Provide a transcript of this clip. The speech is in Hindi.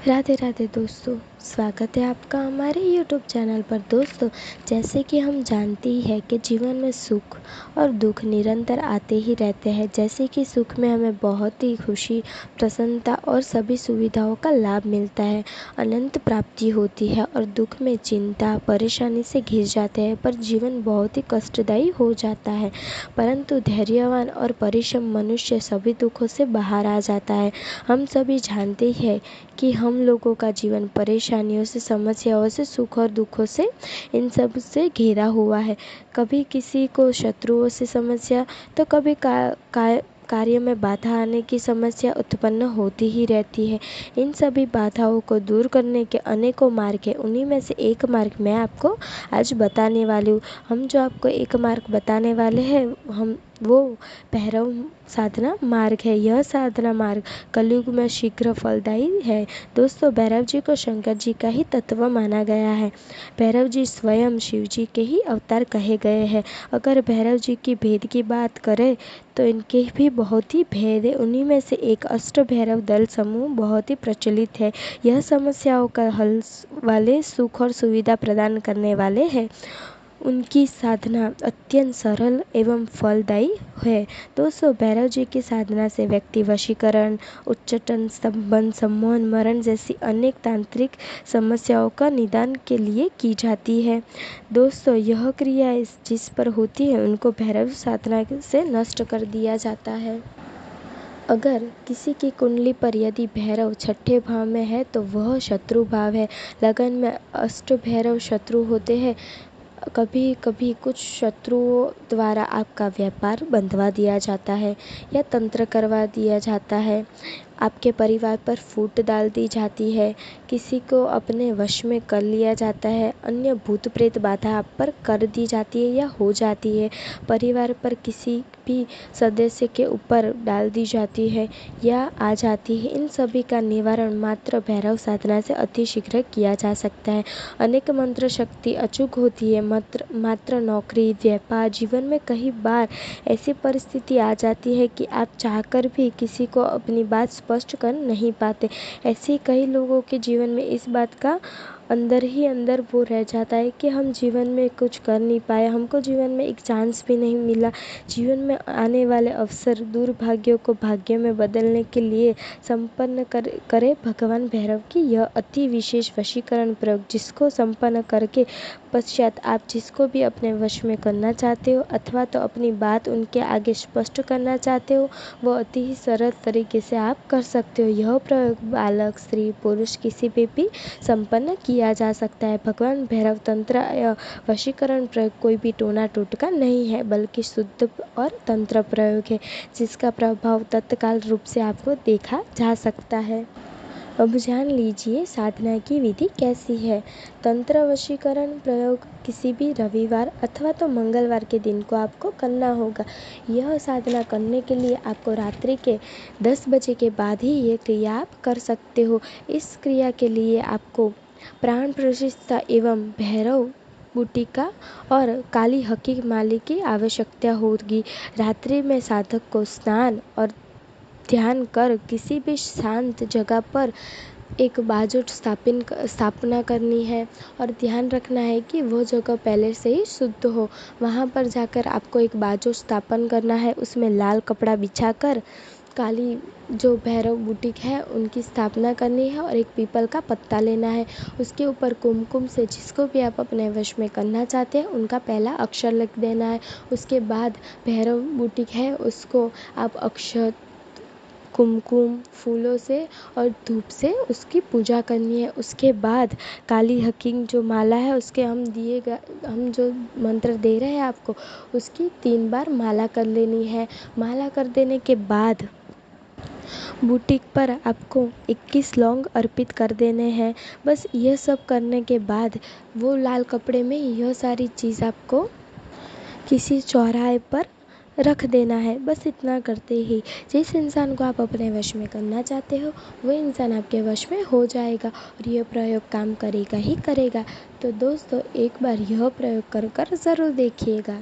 राधे राधे दोस्तों, स्वागत है आपका हमारे YouTube चैनल पर। दोस्तों, जैसे कि हम जानते ही हैं कि जीवन में सुख और दुख निरंतर आते ही रहते हैं। जैसे कि सुख में हमें बहुत ही खुशी, प्रसन्नता और सभी सुविधाओं का लाभ मिलता है, अनंत प्राप्ति होती है, और दुख में चिंता परेशानी से घिर जाते हैं, पर जीवन बहुत ही कष्टदायी हो जाता है। परंतु धैर्यवान और परिश्रम मनुष्य सभी दुखों से बाहर आ जाता है। हम सभी जानते हैं कि हम लोगों का जीवन परेशानियों से, समस्याओं से, सुख और दुखों से, इन सब से घिरा हुआ है। कभी किसी को शत्रुओं से समस्या, तो कभी कार्य में बाधा आने की समस्या उत्पन्न होती ही रहती है। इन सभी बाधाओं को दूर करने के अनेकों मार्ग हैं। उन्हीं में से एक मार्ग मैं आपको आज बताने वाली हूँ। हम जो आपको एक मार्ग बताने वाले हैं वो भैरव साधना मार्ग है। यह साधना मार्ग कलयुग में शीघ्र फलदायी है। दोस्तों, भैरव जी को शंकर जी का ही तत्व माना गया है। भैरव जी स्वयं शिव जी के ही अवतार कहे गए हैं। अगर भैरव जी की भेद की बात करें तो इनके भी बहुत ही भेद है। उन्हीं में से एक अष्ट भैरव दल समूह बहुत ही प्रचलित है। यह समस्याओं का हल वाले, सुख और सुविधा प्रदान करने वाले हैं। उनकी साधना अत्यंत सरल एवं फलदायी है। दोस्तों, भैरव जी की साधना से व्यक्ति वशीकरण, उच्चाटन, संबंध, सम्मोहन, मरण जैसी अनेक तांत्रिक समस्याओं का निदान के लिए की जाती है। दोस्तों, यह क्रिया जिस पर होती है उनको भैरव साधना से नष्ट कर दिया जाता है। अगर किसी की कुंडली पर यदि भैरव छठे भाव में है तो वह शत्रु भाव है। लगन में अष्ट भैरव शत्रु होते हैं। कभी कभी कुछ शत्रुओं द्वारा आपका व्यापार बंधवा दिया जाता है या तंत्र करवा दिया जाता है। आपके परिवार पर फूट डाल दी जाती है। किसी को अपने वश में कर लिया जाता है। अन्य भूत प्रेत बाधा आप पर कर दी जाती है या हो जाती है। परिवार पर किसी भी सदस्य के ऊपर डाल दी जाती है या आ जाती है। इन सभी का निवारण मात्र भैरव साधना से अति शीघ्र किया जा सकता है। अनेक मंत्र शक्ति अचूक होती है। मात्र नौकरी, व्यापार, जीवन में कई बार ऐसी परिस्थिति आ जाती है कि आप चाहकर भी किसी को अपनी बात स्पष्ट कर नहीं पाते। ऐसे कई लोगों के जीवन में इस बात का अंदर ही अंदर वो रह जाता है कि हम जीवन में कुछ कर नहीं पाए, हमको जीवन में एक चांस भी नहीं मिला। जीवन में आने वाले अवसर, दुर्भाग्यों को भाग्यों में बदलने के लिए संपन्न करे भगवान भैरव की यह अति विशेष वशीकरण प्रयोग, जिसको संपन्न करके पश्चात आप जिसको भी अपने वश में करना चाहते हो अथवा तो अपनी बात उनके आगे स्पष्ट करना चाहते हो, वो अति ही सरल तरीके से आप कर सकते हो। यह प्रयोग बालक, स्त्री, पुरुष किसी पे भी संपन्न किया जा सकता है। भगवान भैरव तंत्र या वशीकरण प्रयोग कोई भी टोना टोटका नहीं है, बल्कि शुद्ध और तंत्र प्रयोग है, जिसका प्रभाव तत्काल रूप से आपको देखा जा सकता है। अब जान लीजिए साधना की विधि कैसी है। तंत्र वशीकरण प्रयोग किसी भी रविवार अथवा तो मंगलवार के दिन को आपको करना होगा। यह साधना करने के लिए आपको रात्रि के 10 बजे के बाद ही ये क्रिया आप कर सकते हो। इस क्रिया के लिए आपको प्राण प्रतिष्ठा एवं भैरव बूटिका और काली हकीक माली की आवश्यकता होगी। रात्रि में साधक को स्नान और ध्यान कर किसी भी शांत जगह पर एक बाजोट स्थापना करनी है, और ध्यान रखना है कि वो जगह पहले से ही शुद्ध हो। वहाँ पर जाकर आपको एक बाजोट स्थापन करना है। उसमें लाल कपड़ा बिछाकर काली जो भैरव बूटिक है उनकी स्थापना करनी है, और एक पीपल का पत्ता लेना है। उसके ऊपर कुमकुम से जिसको भी आप अपने वश में करना चाहते हैं उनका पहला अक्षर लिख देना है। उसके बाद भैरव बूटिक है उसको आप अक्षत, कुमकुम, फूलों से और धूप से उसकी पूजा करनी है। उसके बाद काली हकीम जो माला है उसके हम जो मंत्र दे रहे हैं आपको, उसकी 3 बार माला कर लेनी है। माला कर देने के बाद बूटीक पर आपको 21 लौंग अर्पित कर देने हैं। बस यह सब करने के बाद वो लाल कपड़े में यह सारी चीज़ आपको किसी चौराहे पर रख देना है। बस इतना करते ही जिस इंसान को आप अपने वश में करना चाहते हो वो इंसान आपके वश में हो जाएगा, और यह प्रयोग काम करेगा ही करेगा। तो दोस्तों, एक बार यह प्रयोग कर ज़रूर देखिएगा।